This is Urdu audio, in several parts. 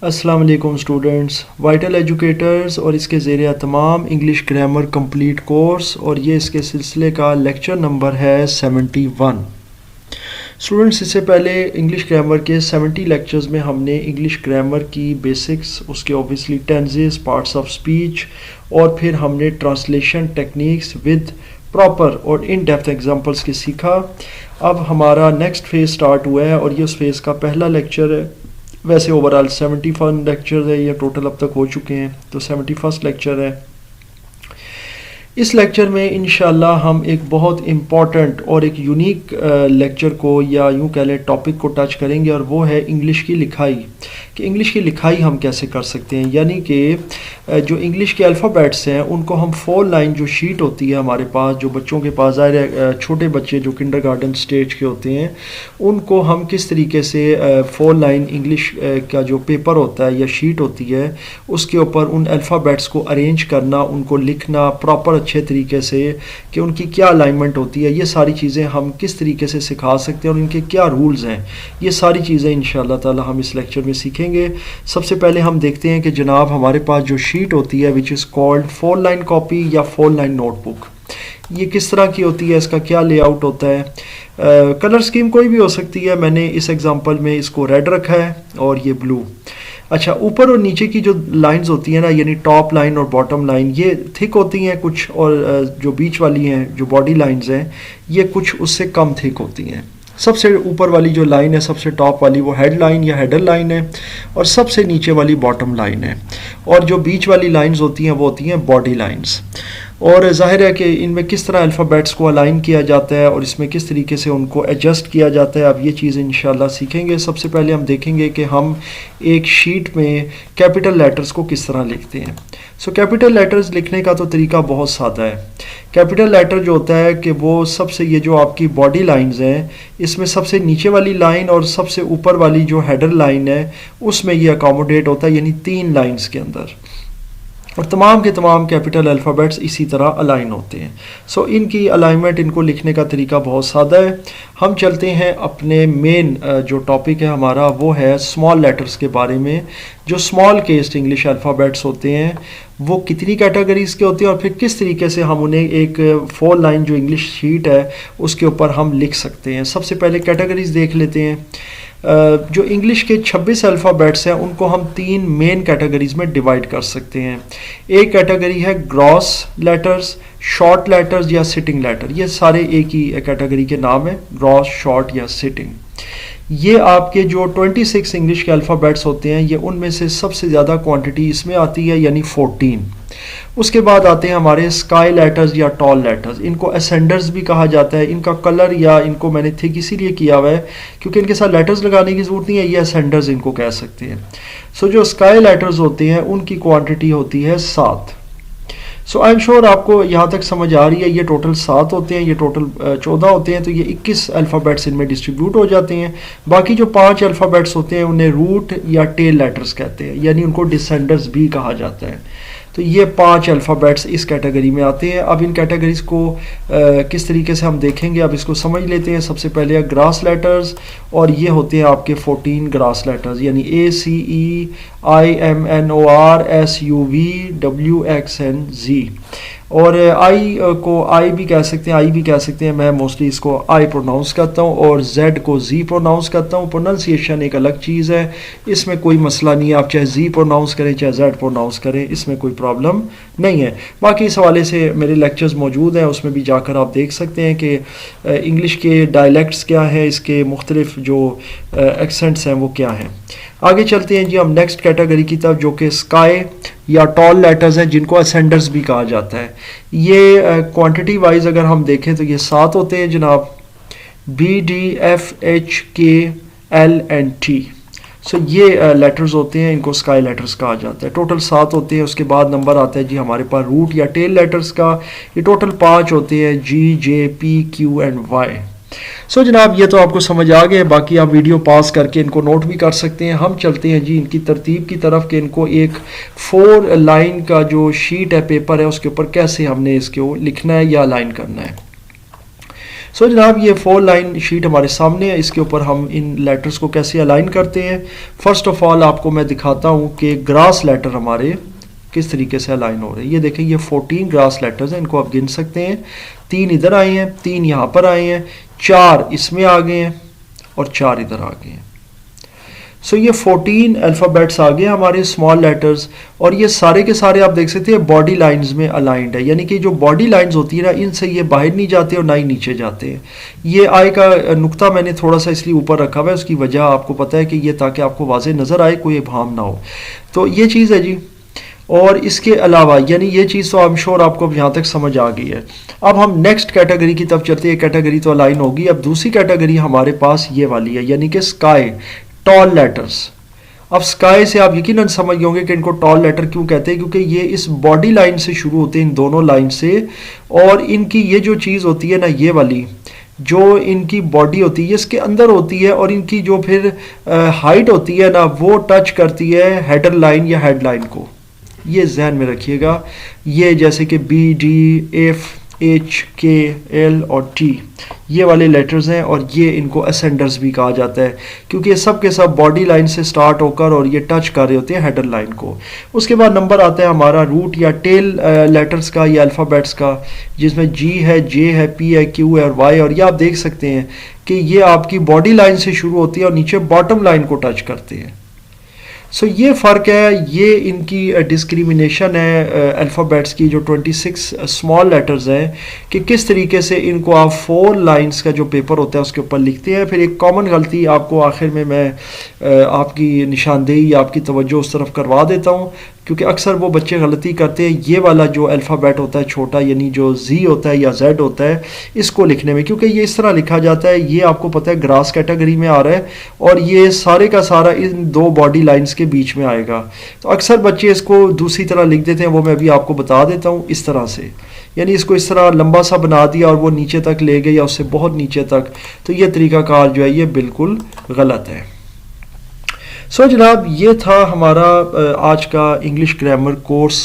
السلام علیکم اسٹوڈنٹس، وائٹل ایجوکیٹرز اور اس کے زیر اہتمام انگلش گرامر کمپلیٹ کورس، اور یہ اس کے سلسلے کا لیکچر نمبر ہے 71۔ اسٹوڈنٹس، اس سے پہلے انگلش گرامر کے 70 لیکچرز میں ہم نے انگلش گرامر کی بیسکس، اس کے اوبیسلی ٹینزز، پارٹس آف سپیچ، اور پھر ہم نے ٹرانسلیشن ٹیکنیکس ود پراپر اور ان ڈیپتھ ایگزامپلس کے سیکھا۔ اب ہمارا نیکسٹ فیز سٹارٹ ہوا ہے اور یہ اس فیز کا پہلا لیکچر ہے۔ ویسے اوورال 71 لیکچر ہے، یہ ٹوٹل اب تک ہو چکے ہیں، تو 71 لیکچر ہے۔ اس لیکچر میں انشاءاللہ ہم ایک بہت امپورٹنٹ اور ایک یونیک لیکچر کو، یا یوں کہہ لیں ٹاپک کو ٹچ کریں گے، اور وہ ہے انگلش کی لکھائی، کہ انگلش کی لکھائی ہم کیسے کر سکتے ہیں۔ یعنی کہ جو انگلش کے الفابیٹس ہیں ان کو ہم 4 لائن جو شیٹ ہوتی ہے ہمارے پاس، جو بچوں کے پاس ظاہر ہے چھوٹے بچے جو کنڈر گارڈن سٹیج کے ہوتے ہیں، ان کو ہم کس طریقے سے 4 لائن انگلش کا جو پیپر ہوتا ہے یا شیٹ ہوتی ہے اس کے اوپر ان الفابیٹس کو ارینج کرنا، ان کو لکھنا پراپر اچھے طریقے سے، کہ ان کی کیا الائنمنٹ ہوتی ہے، یہ ساری چیزیں ہم کس طریقے سے سکھا سکتے ہیں اور ان کے کیا رولز ہیں، یہ ساری چیزیں انشاءاللہ تعالی ہم اس لیکچر میں سیکھیں گے۔ سب سے پہلے ہم دیکھتے ہیں کہ جناب ہمارے پاس جو شیٹ ہوتی ہے وچ از کالڈ 4 لائن کاپی یا 4 لائن نوٹ بک، یہ کس طرح کی ہوتی ہے، اس کا کیا لے آؤٹ ہوتا ہے۔ کلر سکیم کوئی بھی ہو سکتی ہے، میں نے اس ایگزامپل میں اس کو ریڈ رکھا ہے اور یہ بلو۔ اچھا، اوپر اور نیچے کی جو لائنز ہوتی ہیں نا، یعنی ٹاپ لائن اور باٹم لائن، یہ تھک ہوتی ہیں کچھ، اور جو بیچ والی ہیں جو باڈی لائنز ہیں یہ کچھ اس سے کم تھک ہوتی ہیں۔ سب سے اوپر والی جو لائن ہے، سب سے ٹاپ والی، وہ ہیڈ لائن یا ہیڈر لائن ہے، اور سب سے نیچے والی باٹم لائن ہے، اور جو بیچ والی لائنز ہوتی ہیں وہ ہوتی ہیں باڈی لائنز۔ اور ظاہر ہے کہ ان میں کس طرح الفابیٹس کو الائن کیا جاتا ہے اور اس میں کس طریقے سے ان کو ایڈجسٹ کیا جاتا ہے، اب یہ چیز انشاءاللہ سیکھیں گے۔ سب سے پہلے ہم دیکھیں گے کہ ہم ایک شیٹ میں کیپٹل لیٹرز کو کس طرح لکھتے ہیں۔ کیپٹل لیٹرز لکھنے کا تو طریقہ بہت سادہ ہے۔ کیپٹل لیٹر جو ہوتا ہے کہ وہ سب سے، یہ جو آپ کی باڈی لائنز ہیں اس میں سب سے نیچے والی لائن اور سب سے اوپر والی جو ہیڈر لائن ہے اس میں یہ اکاموڈیٹ ہوتا ہے، یعنی 3 لائنز کے اندر، اور تمام کے تمام کیپٹل الفابیٹس اسی طرح الائن ہوتے ہیں۔ ان کی الائنمنٹ، ان کو لکھنے کا طریقہ بہت سادہ ہے۔ ہم چلتے ہیں اپنے مین جو ٹاپک ہے ہمارا، وہ ہے اسمال لیٹرز کے بارے میں۔ جو اسمال کیسڈ انگلش الفابیٹس ہوتے ہیں وہ کتنی کیٹیگریز کے ہوتے ہیں، اور پھر کس طریقے سے ہم انہیں ایک 4 لائن جو انگلش شیٹ ہے اس کے اوپر ہم لکھ سکتے ہیں۔ سب سے پہلے کیٹیگریز دیکھ لیتے ہیں۔ جو انگلش کے 26 الفابیٹس ہیں ان کو ہم 3 مین کیٹیگریز میں ڈیوائڈ کر سکتے ہیں۔ ایک کیٹیگری ہے گراس لیٹرز، شارٹ لیٹرز یا سٹنگ لیٹر، یہ سارے ایک ہی کیٹیگری کے نام ہیں، گراس، شارٹ یا سٹنگ۔ یہ آپ کے جو 26 انگلش کے الفابیٹس ہوتے ہیں یہ ان میں سے سب سے زیادہ کوانٹٹی اس میں آتی ہے، یعنی 14۔ اس کے بعد آتے ہیں ہمارے اسکائی لیٹرز یا ٹال لیٹرز، ان کو اسینڈرز بھی کہا جاتا ہے۔ ان کا کلر، یا ان کو میں نے تھک اسی لیے کیا ہوا ہے کیونکہ ان کے ساتھ لیٹرز لگانے کی ضرورت نہیں ہے، یہ اسینڈرز ان کو کہہ سکتے ہیں۔ جو اسکائی لیٹرز ہوتے ہیں ان کی کوانٹٹی ہوتی ہے 7۔ آئی ایم شیور آپ کو یہاں تک سمجھ آ رہی ہے، یہ ٹوٹل 7 ہوتے ہیں، یہ ٹوٹل 14 ہوتے ہیں، تو یہ 21 الفابیٹس ان میں ڈسٹریبیوٹ ہو جاتے ہیں۔ باقی جو 5 الفابیٹس ہوتے ہیں انہیں روٹ یا ٹیل لیٹرز کہتے ہیں، یعنی ان کو ڈسینڈرز بھی کہا جاتا ہے۔ تو یہ 5 الفابیٹس اس کیٹیگری میں آتے ہیں۔ اب ان کیٹیگریز کو کس طریقے سے ہم دیکھیں گے، اب اس کو سمجھ لیتے ہیں۔ سب سے پہلے گراس لیٹرز، اور یہ ہوتے ہیں آپ کے 14 گراس لیٹرز، یعنی ACEIMNORSUVWXNZ، اور آئی کو آئی بھی کہہ سکتے ہیں، آئی بھی کہہ سکتے ہیں، میں موسٹلی اس کو آئی پروناؤنس کرتا ہوں، اور زیڈ کو زی پروناؤنس کرتا ہوں۔ پروننسیشن ایک الگ چیز ہے، اس میں کوئی مسئلہ نہیں ہے، آپ چاہے زی پروناؤنس کریں چاہے زیڈ پروناؤنس کریں، اس میں کوئی پرابلم نہیں ہے۔ باقی اس حوالے سے میرے لیکچرز موجود ہیں، اس میں بھی جا کر آپ دیکھ سکتے ہیں کہ انگلش کے ڈائلیکٹس کیا ہیں، اس کے مختلف جو ایکسنٹس ہیں وہ کیا ہیں۔ آگے چلتے ہیں جی ہم نیکسٹ کیٹیگری کی طرف، جو کہ اسکائی یا ٹال لیٹرز ہیں، جن کو اسینڈرز بھی کہا جاتا ہے۔ یہ کوانٹٹی وائز اگر ہم دیکھیں تو یہ 7 ہوتے ہیں جناب، BDFHKLNT۔ یہ لیٹرز ہوتے ہیں، ان کو اسکائی لیٹرز کہا جاتا ہے۔ ٹوٹل 7 ہوتے ہیں۔ اس کے بعد نمبر آتا ہے جی ہمارے پاس روٹ یا ٹیل لیٹرز کا، یہ ٹوٹل 5 ہوتے ہیں، GJPQNY۔ جناب یہ تو آپ کو سمجھ آ گئے، باقی آپ ویڈیو پاس کر کے ان کو نوٹ بھی کر سکتے ہیں۔ ہم چلتے ہیں جی ان کی ترتیب کی طرف، کہ ان کو ایک 4 لائن کا جو شیٹ ہے، پیپر ہے، اس کے اوپر کیسے ہم نے اس کو لکھنا ہے یا الائن کرنا ہے۔ سو جناب یہ 4 لائن شیٹ ہمارے سامنے ہے. اس کے اوپر ہم ان لیٹرز کو کیسے الائن کرتے ہیں. فرسٹ آف آل آپ کو میں دکھاتا ہوں کہ گراس لیٹر ہمارے کس طریقے سے الائن ہو رہے ہیں. یہ دیکھیں یہ 14 گراس لیٹرز ہیں, ان کو آپ گن سکتے ہیں. 3 ادھر آئے ہیں, 3 یہاں پر آئے ہیں, 4 اس میں آ گئے ہیں اور 4 ادھر آ گئے ہیں. سو یہ 14 الفابیٹس آ گئے ہمارے اسمال لیٹرز, اور یہ سارے کے سارے آپ دیکھ سکتے ہیں باڈی لائنز میں الائنڈ ہے. یعنی کہ جو باڈی لائنز ہوتی ہیں نا, ان سے یہ باہر نہیں جاتے اور نہ ہی نیچے جاتے ہیں. یہ آئے کا نقطہ میں نے تھوڑا سا اس لیے اوپر رکھا ہوا ہے, اس کی وجہ آپ کو پتہ ہے کہ یہ تاکہ آپ کو واضح نظر آئے, کوئی ابہام نہ ہو. تو یہ چیز ہے جی. اور اس کے علاوہ یعنی یہ چیز تو I'm sure آپ کو اب یہاں تک سمجھ آ گئی ہے. اب ہم نیکسٹ کیٹیگری کی طرف چلتے ہیں. کیٹیگری تو الائن ہوگی. اب دوسری کیٹیگری ہمارے پاس یہ والی ہے, یعنی کہ اسکائی ٹال لیٹرز. اب اسکائی سے آپ یقیناً سمجھ گئے ہوں گے کہ ان کو ٹال لیٹر کیوں کہتے ہیں, کیونکہ یہ اس باڈی لائن سے شروع ہوتے ہیں, ان دونوں لائن سے, اور ان کی یہ جو چیز ہوتی ہے نا, یہ والی جو ان کی باڈی ہوتی ہے اس کے اندر ہوتی ہے, اور ان کی جو پھر ہائٹ ہوتی ہے نا, وہ ٹچ کرتی ہے ہیڈر لائن یا ہیڈ لائن کو. یہ ذہن میں رکھیے گا. یہ جیسے کہ بی, ڈی, ایف, ایچ, کے, ایل اور ٹی یہ والے لیٹرز ہیں, اور یہ ان کو اسینڈرز بھی کہا جاتا ہے, کیونکہ یہ سب کے سب باڈی لائن سے سٹارٹ ہو کر اور یہ ٹچ کر رہے ہوتے ہیں ہیڈر لائن کو. اس کے بعد نمبر آتا ہے ہمارا روٹ یا ٹیل لیٹرز کا یا الفابیٹس کا, جس میں جی ہے, جے ہے, پی ہے, کیو ہے اور وائی. اور یہ آپ دیکھ سکتے ہیں کہ یہ آپ کی باڈی لائن سے شروع ہوتی ہے اور نیچے باٹم لائن کو ٹچ کرتے ہیں. سو یہ فرق ہے, یہ ان کی ڈسکریمنیشن ہے الفابیٹس کی, جو 26 اسمال لیٹرز ہیں, کہ کس طریقے سے ان کو آپ 4 لائنز کا جو پیپر ہوتا ہے اس کے اوپر لکھتے ہیں. پھر ایک کامن غلطی آپ کو آخر میں آپ کی نشاندہی یا آپ کی توجہ اس طرف کروا دیتا ہوں, کیونکہ اکثر وہ بچے غلطی کرتے ہیں یہ والا جو الفابیٹ ہوتا ہے چھوٹا, یعنی جو زی ہوتا ہے یا زیڈ ہوتا ہے, اس کو لکھنے میں, کیونکہ یہ اس طرح لکھا جاتا ہے. یہ آپ کو پتہ ہے گراس کیٹیگری میں آ رہا ہے, اور یہ سارے کا سارا ان 2 باڈی لائنز کے بیچ میں آئے گا. تو اکثر بچے اس کو دوسری طرح لکھ دیتے ہیں, وہ میں ابھی آپ کو بتا دیتا ہوں اس طرح سے. یعنی اس کو اس طرح لمبا سا بنا دیا اور وہ نیچے تک لے گئے یا اس سے بہت نیچے تک. تو یہ طریقہ کار جو ہے یہ بالکل غلط ہے. سو جناب یہ تھا ہمارا آج کا انگلش گرامر کورس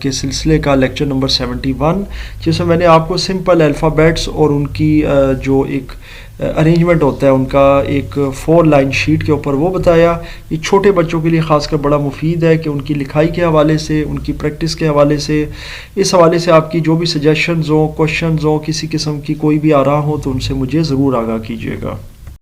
کے سلسلے کا لیکچر نمبر 71, جس میں میں نے آپ کو سمپل الفابیٹس اور ان کی جو ایک ارینجمنٹ ہوتا ہے ان کا ایک 4 لائن شیٹ کے اوپر وہ بتایا. یہ چھوٹے بچوں کے لیے خاص کر بڑا مفید ہے کہ ان کی لکھائی کے حوالے سے, ان کی پریکٹس کے حوالے سے, اس حوالے سے آپ کی جو بھی سجیشنز ہوں, کوشچنز ہوں, کسی قسم کی کوئی بھی آراء ہو تو ان سے مجھے ضرور آگاہ کیجیے گا.